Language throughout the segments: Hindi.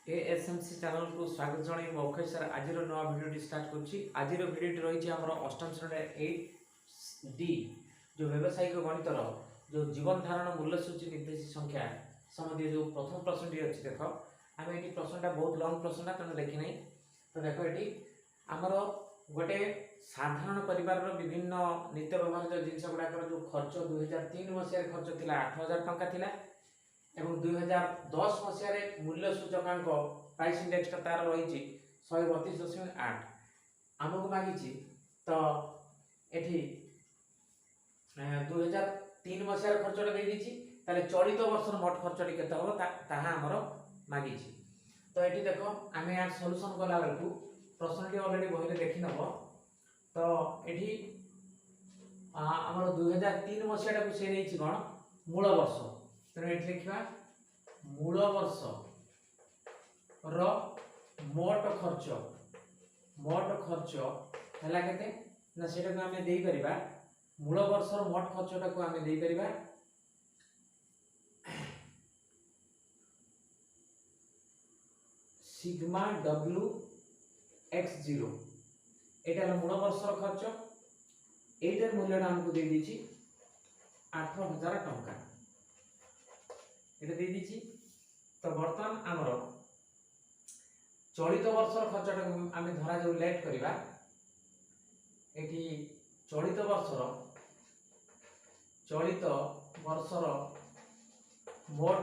एएसएमसी चैनल को स्वागत जन अक्षय सर आज नवा भिडियो स्टार्ट कर भिडियो रही है अष्टम श्रेणी 8 डी जो व्यावसायिक गणितर जो जीवन धारण मूल्य सूची निर्देश संख्या संबंधी जो प्रथम प्रश्न टी अच्छी देख आम ये प्रश्नटा बहुत लंग प्रश्नटा तेना देखी ना तो देख ये आमर गोटे साधारण परिवार विभिन्न नित्य व्यवहार जिनस गुड़ाक जो खर्च 2003 मसीह खर्च थी 8,000 टंका थिला एवं 2010 मसीह मूल्य सूचकांक प्राइस इंडेक्स तार रही 132.8 आमको मागी तो ये 2003 मसीह खर्चटा दे ताले चलित वर्ष मोट खर्च के हमर मागी तो ये देख आम यार सल्यूशन कला बेलू प्रश्न अलरेडी बही देखी नब तो ये आमर 2003 मसीहा को सी नहीं कौन मूल वर्ष तेणु ये लिखा मूल वर्ष मोट खर्च है केते ना सेटा को आमे देई परिबा मूल वर्ष मोट खर्चटा को आमे देई परिबा सिग्मा डब्ल्यू एक्स 0 एटा मूल वर्ष खर्च एटार मूल्यटा हमको दे दीची 8,000 टंका ये दे तो बर्तमान आमर चलित वर्ष खर्चटा आम धरा जो लेट करवा ये चलित वर्षर मोट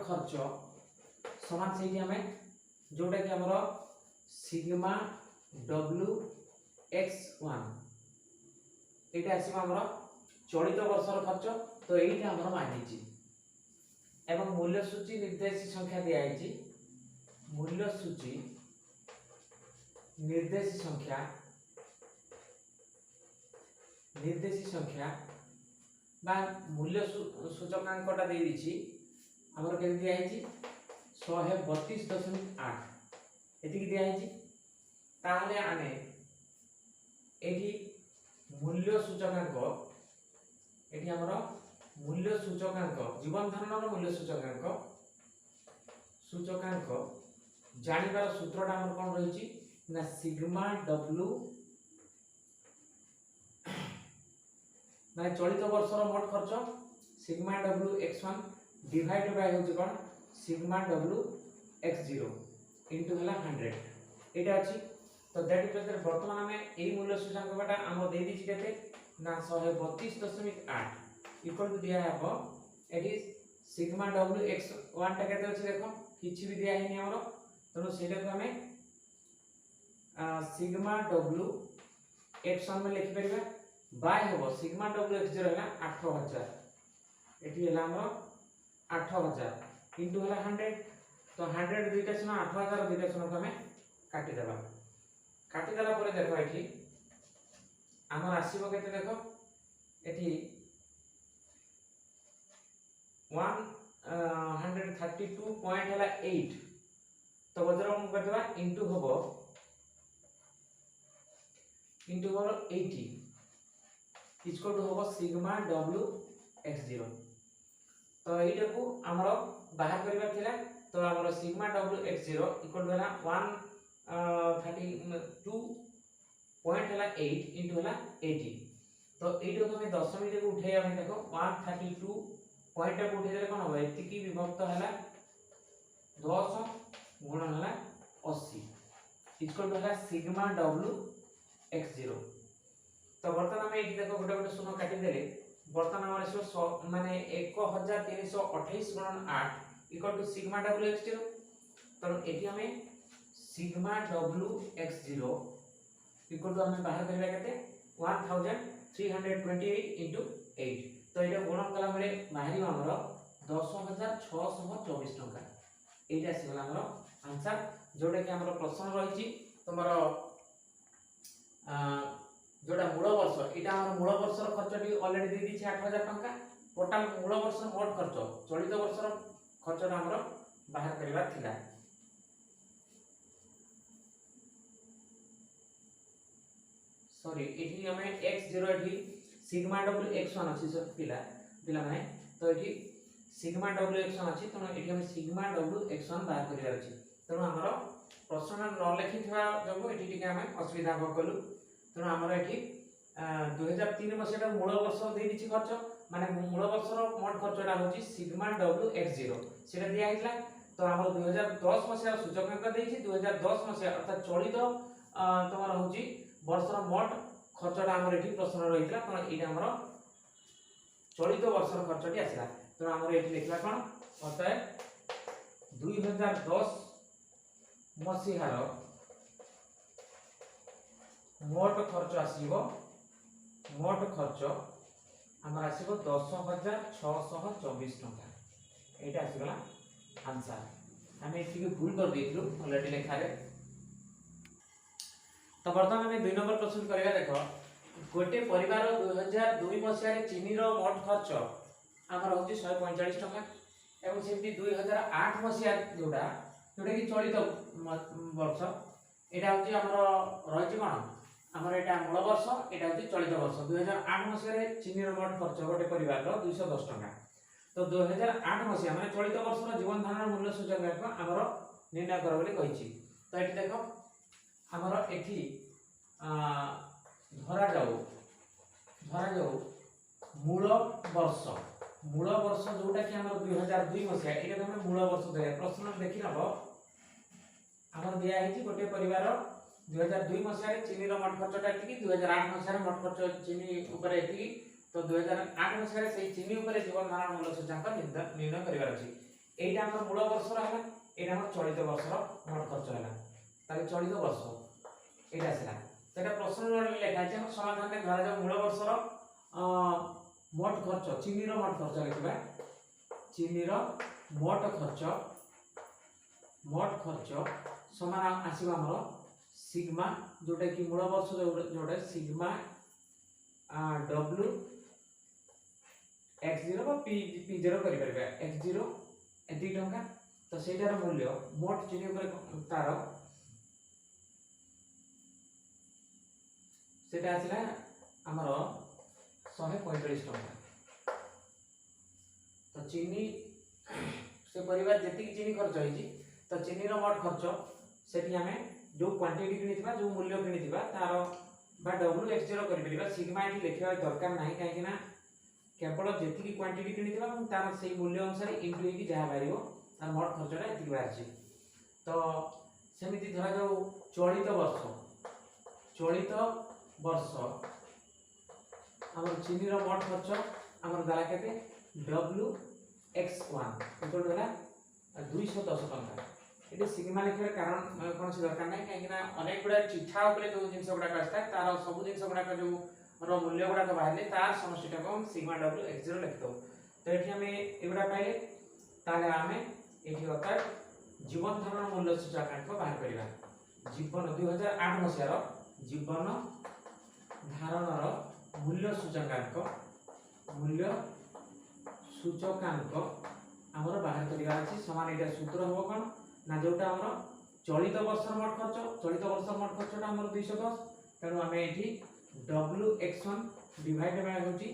खर्च समान से आम जोटा कि आमर सिग्मा डब्ल्यू एक्स 1 ये आसवा आमर चलित वर्षर खर्च तो यही आमर मांगी एवं मूल्य सूची निर्देश संख्या दिखाई मूल्य सूची निर्देश संख्या बा मूल्य सूचकांकटा दे दी आमर के दिखाई 132.8 ये दिखाई ताहले आने एठी मूल्य सूचकांक ये आमर मूल्य सूचकांक जीवन धारण मूल्य सूचकांक जानिबार सूत्रटा हमर कोन रही ना सिग्मा डब्ल्यू माने चलित वर्षर मोट खर्च sigma W X 1 divide by होची कोन सिग्मा डब्ल्यू एक्स 0 इनटू हला 100 एटा अछि तो दैट इज वर्तमान हमें एई मूल्य सूचकांकटा हम दे दी केते ना 132.8 इक्वल टू दिया है at is sigma W X 1 टा केते अछि देखो किछि भी दिया हैनी हमरो तनो सेटा को हमें सिग्मा डब्ल्यू एक्स 1 में लिखि परिबा बाय होबो सिग्मा डब्ल्यू एक्स 0 है 8,000 एठी हला हमरो 8,000 इनटू हला 100 तो 100 दुईटा सुना 8,000 दुईटा सुना को हमें काटी देला परे देखो एठी हमर आसीबो केते देखो एठी 132.8 तो बजर हम करबा इनटू होबो 80 इक्वल टू होबो सिग्मा डब्ल्यू एक्स 0 तो एटा को हमर बाहर करबा थिला तो हमर sigma W X 0 equal to हला 132.8 इनटू हला 80 तो एटा को हमें दशमिक को उठाई हम देखो 132 पॉइंट को उठे देले कोन हो एति की विभक्त हला 10 गुणन हला 80 इक्वल टू हला सिग्मा डब्ल्यू एक्स 0 तो बर्तमान हम एठी देखो गोटे गोटे शून्य काटी देले बर्तमान हमर सो माने 1328 गुणन 8 equal to sigma W X 0 तो एठी हमें sigma W X 0 equal to हमें बाहर करबा केते 1328 इनटू 8 तो ये गुणन कला बेले बाहरी हमर 10,624 टंका एटा आसीगला हमर आंसर जोटा कि हमर प्रश्न रही तुमर जोटा मूल वर्ष एटा हमर मूल वर्षर खर्चटी ऑलरेडी दे दी 8,000 टंका टोटल मूल वर्ष मोट खर्च चलित वर्षर खर्चटा हमर बाहर करबा थिला सॉरी एठी हमें x0 एठी सिग्मा डब्ल्यू x1 अछि सब पिला माने तो एठी सिग्मा डब्ल्यू एक्स1 अछि तेणु एठी हम सिग्मा डब्ल्यू एक्स1 बाहर करिवार अछि तेणु हमर प्रश्न न लिखिथवा जब एठी टिके हम असुविधा भोगलु तेणु हमर एठी 2003 मसिया मूल वर्ष दे दिछि खर्च माने मूल वर्षर मोट खर्चटा होछि सिग्मा डब्ल्यू x0 सेटा दिया हितला तो हमर 2010 मसिया सूचकांक देछि 2010 मसिया अर्थात चलित तमर होछि वर्षर मोट खर्चटा हमर एठी प्रश्न रहितला तो एटा हमर चलित वर्षर खर्चटी आसिला तो हमर एठी लिखला कोन अतः 2010 मसिहार मोट खर्च आसीबो मोट खर्च हमर आसीबो 10,624 टका एटा आसीगला आंसर हम एठी भूल कर देथिलु ऑलरेडी लेखा रे तो वर्तमान हम 2 नंबर प्रश्न करिया देखो गोटे परिवार 2002 मसिया रे चीनी रो मोट खर्च हमर होची 145 टका एवं सेमती 2008 मसिया जोडा कि चलित वर्ष एटा होची हमर रहिची कोन हमर एटा मूल वर्ष एटा होची चलित वर्ष 2008 मसिया रे चीनी रो मोट खर्च गोटे परिवार रो 210 टका तो 2008 मसिया माने चलित वर्ष रो जीवन धारण मूल्य सूचकांक हमर निर्णय कर बोली कहिची तो एठी देखो हमर एठी धरा जाऊ मूल वर्ष जोटा कि हमर 2002 मसिया एटा हम मूल वर्ष दे प्रश्न देखि नबो हमर दिया है गोटे परिवार 2002 मसिया रे चीनी रो मोट खर्चटा एति 2008 मसिया रे मोट खर्च चीनी ऊपर एति तो 2008 मसिया रे सेही चीनी ऊपर जीवन धारण मूल्य सूचकांक निर्णय करिवार अछि एटा हमर मूल वर्ष रो हला एटा हमर चलित वर्ष रो मोट खर्च हला ताले चलित वर्ष एटा आसला सेटा प्रश्न रे लेखा छै हम समाधान रे धरा जा मूल वर्ष रो मोट खर्च चीनी रो मोट खर्च लिखबा चीनी रो मोट खर्च समान आसीबा हमर सिग्मा जोटा कि मूल वर्ष जोटा सिग्मा डब्ल्यू x0 बा p0 करि परबा x0 एति टंका तो सेटार मूल्य मोट चीनी ऊपर तार सेटा आसिला हमर 145 टंका तो चीनी से परिवार जेति चीनी खर्च होइची तो चीनी रो मोट खर्च सेठी हमें जो क्वांटिटी किनिथिबा जो मूल्य किनिथिबा तार बा डब्ल्यू x0 करि परिबा सिग्मा एठी लेखिबा दरकार नाही काहे कि ना केवल जेति क्वांटिटी किनिथिबा हम तार सेही मूल्य अनुसार इनटू की जहा बारिबो तार मोट खर्चटा एति बारछि तो सेमिति धरा जाऊ चलित वर्ष हमर चीनी रो मोट खर्च हमर दाला केते wx1 इक्वल होला 210 टका एटी सिग्मा लिखिबा कारण कोन से दरकार नै काहे कि ना अनेक गुडा चिठा ऊपर जो जिंस गुडा आस्ता तार सब जिंस गुडा जो रो मूल्य गुडा बाहरले तार समष्टिटा को हम सिग्मा डब्ल्यू x0 लिखतो तो एठी हमें एगुडा पाइले ताले हमें एठी होता जीवन धारण मूल्य सूचकांक बाहर करिबा जीवन 2008 मसिया रो जीवन धारण रो मूल्य सूचकांक हमर बाहर करिबा अछि समान एटा सूत्र हो कोन ना जोटा हमर चलित वर्ष मोट खर्चटा हमर 210 तेणु हमें एठी wx1 डिवाइड बाय होची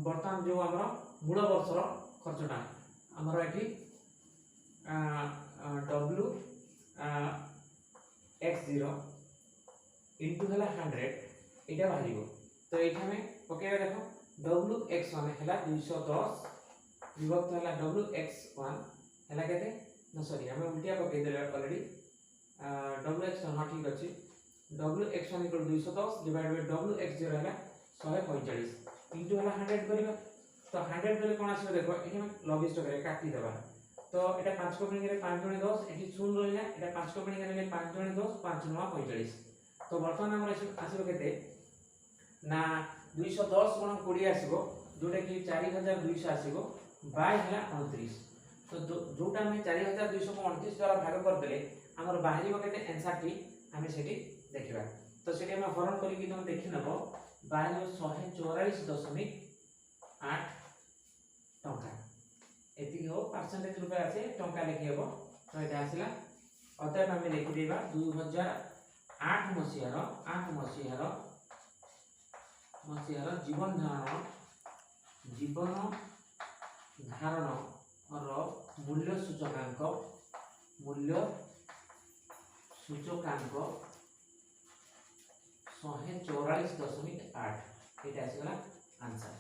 वर्तमान जो हमर मूल वर्ष रो खर्चटा हमर एठी w x0 इनटू हला 100 एटा बाहिबो तो एठी हमें पकेबा देखो wx1 हला 210 विभक्त हला wx1 हला केते ना सॉरी हमें उल्टिया पके देले ऑलरेडी wx1 हां ठीक अछि wx1 210 डिवाइड बाय wx0 हला 145 इनटू हला 100 करिबा तो 100 कले कोन आसीबो देखो एठी हम लघिष्ठ करे काटी देबा तो एटा 5 को गुणिले 5 गुणे 10 एठी 0 रहला एटा 5 को गुणिले 5 गुणे 10 5 9 45 तो वर्तमान हमर आसीबो केते ना 210 गुण 20 आसीबो जोटा कि 4200 आसीबो बाय हला 29 तो जोटा हम 4200 को 29 द्वारा भाग कर देले हमर बाहरी केते आंसर टी हमें सेठी देखिबा तो सेठी हम हरण करी कि तुम देखि नबो बाहरी 144.8 टंका एति हो परसेंटेज रुपे आसे टंका लिखि हेबो तो एटा आसिला अतः हम लिखि देबा 2008 मसिहार जीवन धारण मूल्य सूचकांक 144.8 ये आसगला आंसर।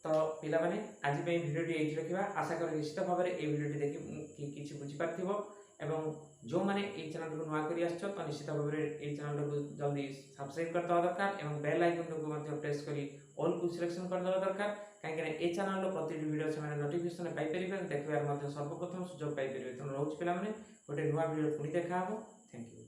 तो पिला माने आज पे भिडियोटी एठी रखिबा। आशा करी निश्चित भाव में ए भिडियोटी देखि किछि बुझि पारथिबो एवं जो माने ए चैनल को नुआ करी आछो तो निश्चित भाव में ए चैनल को जल्दी सब्सक्राइब कर दवा दरकार एवं बेल आइकन को मध्ये प्रेस करी ऑल को सिलेक्शन कर दवा दरकार काहे ए चैनल रो प्रति वीडियो से माने नोटिफिकेशन पाई परिबे देखबार मध्ये सर्वप्रथम सुযোগ पाई परिबे। तो रोज पिला माने गोटे नुआ वीडियो पुनी देखा हो। Thank you.